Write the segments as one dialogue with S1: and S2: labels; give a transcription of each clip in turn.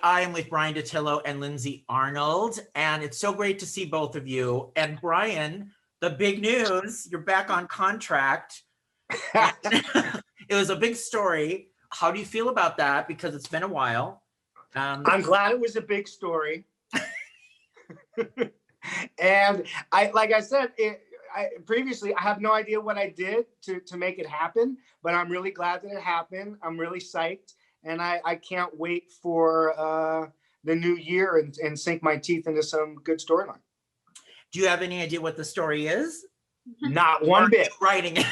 S1: I am with Bryan Dattilo and Lindsay Arnold, and it's so great to see both of you. And Bryan, the big news, you're back on contract. It was a big story. How do you feel about that? Because it's been a while.
S2: I'm glad it was a big story. And like I said, previously, I have no idea what I did to make it happen, but I'm really glad that it happened. I'm really psyched, and I can't wait for the new year and sink my teeth into some good storyline.
S1: Do you have any idea what the story is?
S2: Not one bit.
S1: Writing it.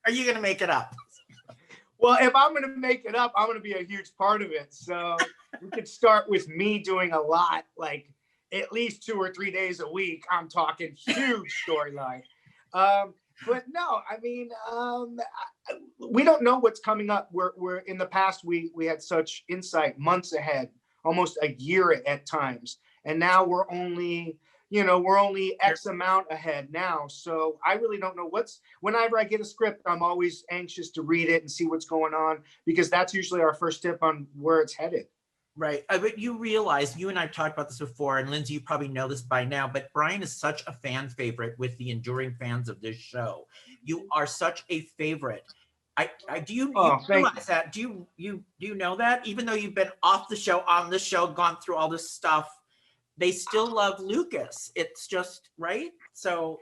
S1: Are you going to make it up?
S2: Well, if I'm going to make it up, I'm going to be a huge part of it. So we could start with me doing a lot, like at least 2 or 3 days a week. I'm talking huge storyline. But no, I mean, we don't know what's coming up. We're in the past, we had such insight months ahead, almost a year at times. And now we're only X amount ahead now. So I really don't know whenever I get a script, I'm always anxious to read it and see what's going on, because that's usually our first tip on where it's headed.
S1: Right. But you realize, you and I've talked about this before, and Lindsay, you probably know this by now, but Bryan is such a fan favorite with the enduring fans of this show. You are such a favorite. Do you realize that? Do you know that? Even though you've been off the show, on the show, gone through all this stuff, they still love Lucas. It's just, right? So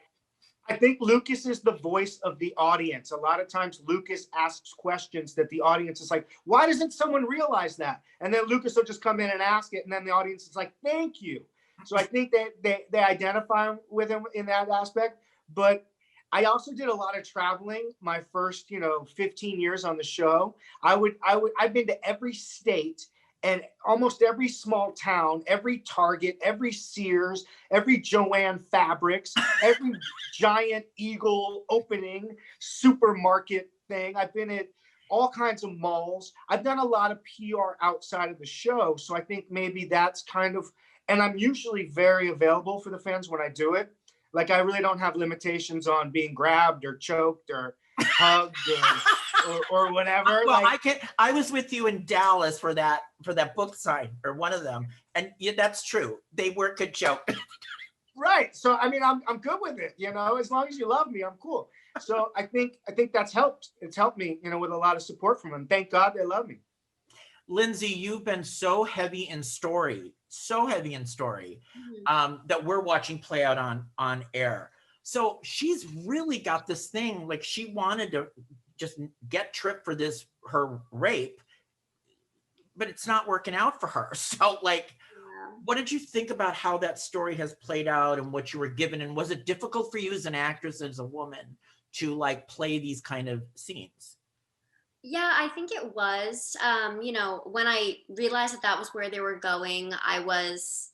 S2: I think Lucas is the voice of the audience. A lot of times Lucas asks questions that the audience is like, why doesn't someone realize that? And then Lucas will just come in and ask it. And then the audience is like, thank you. So I think they identify with him in that aspect. But I also did a lot of traveling my first, 15 years on the show. I've been to every state and almost every small town, every Target, every Sears, every Joanne Fabrics, every giant Eagle opening supermarket thing. I've been at all kinds of malls. I've done a lot of PR outside of the show. So I think maybe that's and I'm usually very available for the fans when I do it. Like, I really don't have limitations on being grabbed or choked or hugged or whatever.
S1: Well, I was with you in Dallas for that book sign, or one of them, and yeah, that's true. They were a good joke.
S2: Right. So I mean, I'm good with it. As long as you love me, I'm cool. So I think that's helped. It's helped me, with a lot of support from them. Thank God they love me.
S1: Lindsay, you've been so heavy in story, that we're watching play out on air. So she's really got this thing, like she wanted to just get Tripp for her rape, but it's not working out for her. So what did you think about how that story has played out and what you were given? And was it difficult for you as an actress, as a woman, to play these kind of scenes?
S3: Yeah, I think it was. When I realized that was where they were going, I was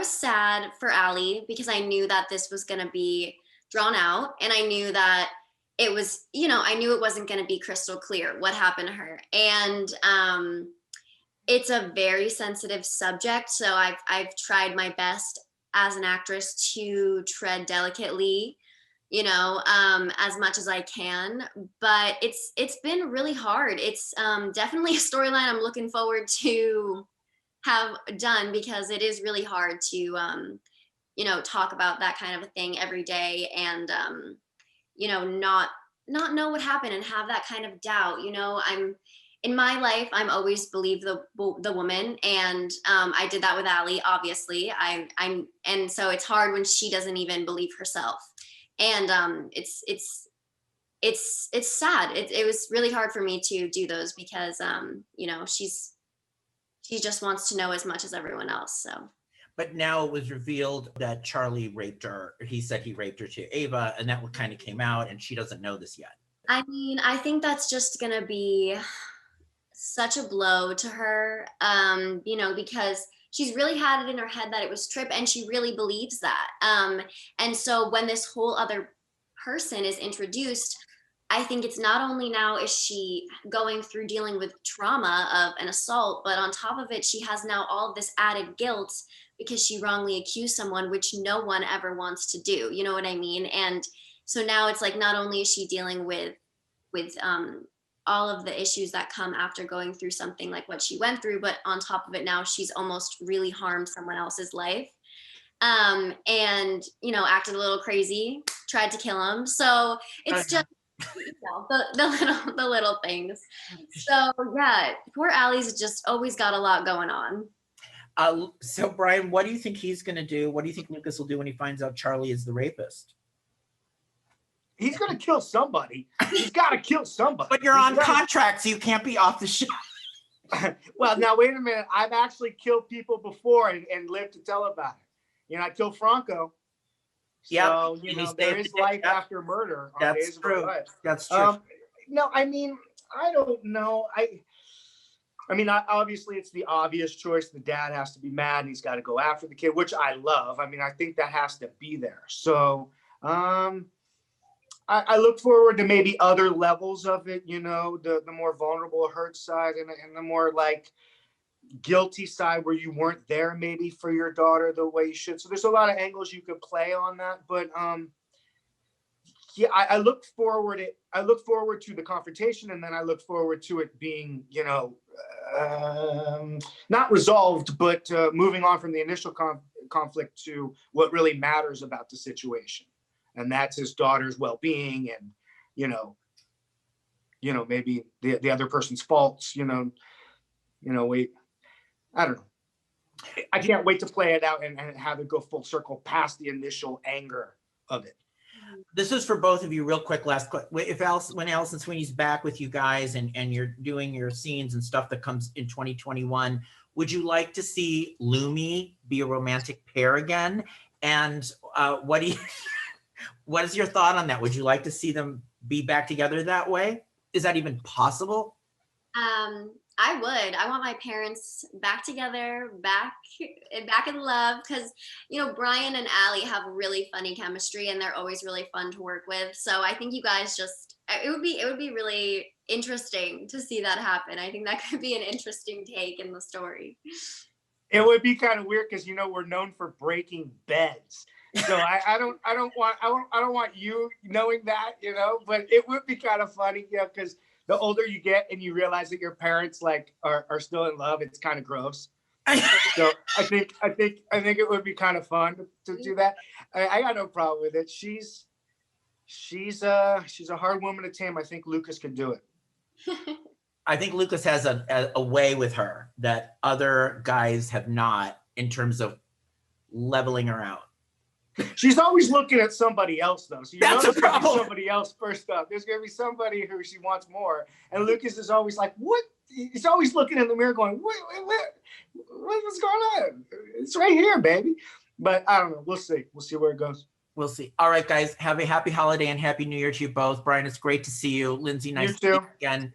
S3: sad for Allie, because I knew that this was going to be drawn out, and I knew that it was, I knew it wasn't going to be crystal clear what happened to her. And it's a very sensitive subject. So I've tried my best as an actress to tread delicately, as much as I can, but it's been really hard. It's definitely a storyline I'm looking forward to have done, because it is really hard to, talk about that kind of a thing every day, and, not know what happened and have that kind of doubt. In my life, I'm always believe the woman, and I did that with Allie, obviously. And so it's hard when she doesn't even believe herself. And it's sad. It was really hard for me to do those, because she just wants to know as much as everyone else. So.
S1: But now it was revealed that Charlie raped her. He said he raped her to Ava, and that kind of came out, and she doesn't know this yet.
S3: I mean, I think that's just gonna be such a blow to her, because she's really had it in her head that it was Tripp, and she really believes that. And so when this whole other person is introduced, I think it's not only now is she going through dealing with trauma of an assault, but on top of it, she has now all of this added guilt because she wrongly accused someone, which no one ever wants to do. You know what I mean? And so now it's like, not only is she dealing with all of the issues that come after going through something like what she went through. But on top of it, now she's almost really harmed someone else's life. And, you know, acted a little crazy, tried to kill him. So it's just, you know, the little things. So yeah, poor Allie's just always got a lot going on.
S1: So Bryan, what do you think he's going to do? What do you think Lucas will do when he finds out Charlie is the rapist?
S2: He's going to kill somebody. He's got to kill somebody.
S1: But you're on contract, so you can't be off the show.
S2: Well, now wait a minute. I've actually killed people before and lived to tell about it. You know, I killed Franco. So, you know, there is life after murder.
S1: That's true. That's true.
S2: No, I mean, I don't know. I mean, obviously it's the obvious choice. The dad has to be mad and he's got to go after the kid, which I love. I mean, I think that has to be there. So, I look forward to maybe other levels of it, you know, the more vulnerable hurt side and the more like guilty side where you weren't there maybe for your daughter the way you should. So there's a lot of angles you could play on that. But yeah, I look forward to the confrontation, and then I look forward to it being, you know, not resolved, but moving on from the initial conflict to what really matters about the situation. And that's his daughter's well-being and, you know, maybe the other person's faults, I don't know. I can't wait to play it out and have it go full circle past the initial anger of it.
S1: This is for both of you real quick. When Alison Sweeney's back with you guys and you're doing your scenes and stuff that comes in 2021, would you like to see Lumi be a romantic pair again? And what is your thought on that? Would you like to see them be back together that way? Is that even possible?
S3: I would. I want my parents back together, back in love, because, you know, Bryan and Allie have really funny chemistry and they're always really fun to work with. So I think you guys it would be really interesting to see that happen. I think that could be an interesting take in the story.
S2: It would be kind of weird because, you know, we're known for breaking beds. So I don't want you knowing that, you know, but it would be kind of funny, you know, because the older you get and you realize that your parents like are still in love, it's kind of gross. So I think it would be kind of fun to do that. I got no problem with it. She's a hard woman to tame. I think Lucas could do it.
S1: I think Lucas has a way with her that other guys have not in terms of leveling her out.
S2: She's always looking at somebody else, though. So you know there's going to be somebody else first up. There's going to be somebody who she wants more. And Lucas is always like, what? He's always looking in the mirror going, what's going on? It's right here, baby. But I don't know. We'll see. We'll see where it goes.
S1: We'll see. All right, guys. Have a happy holiday and happy New Year to you both. Bryan, it's great to see you. Lindsay, nice to see you again.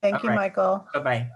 S4: Thank you, Michael.
S1: Bye-bye.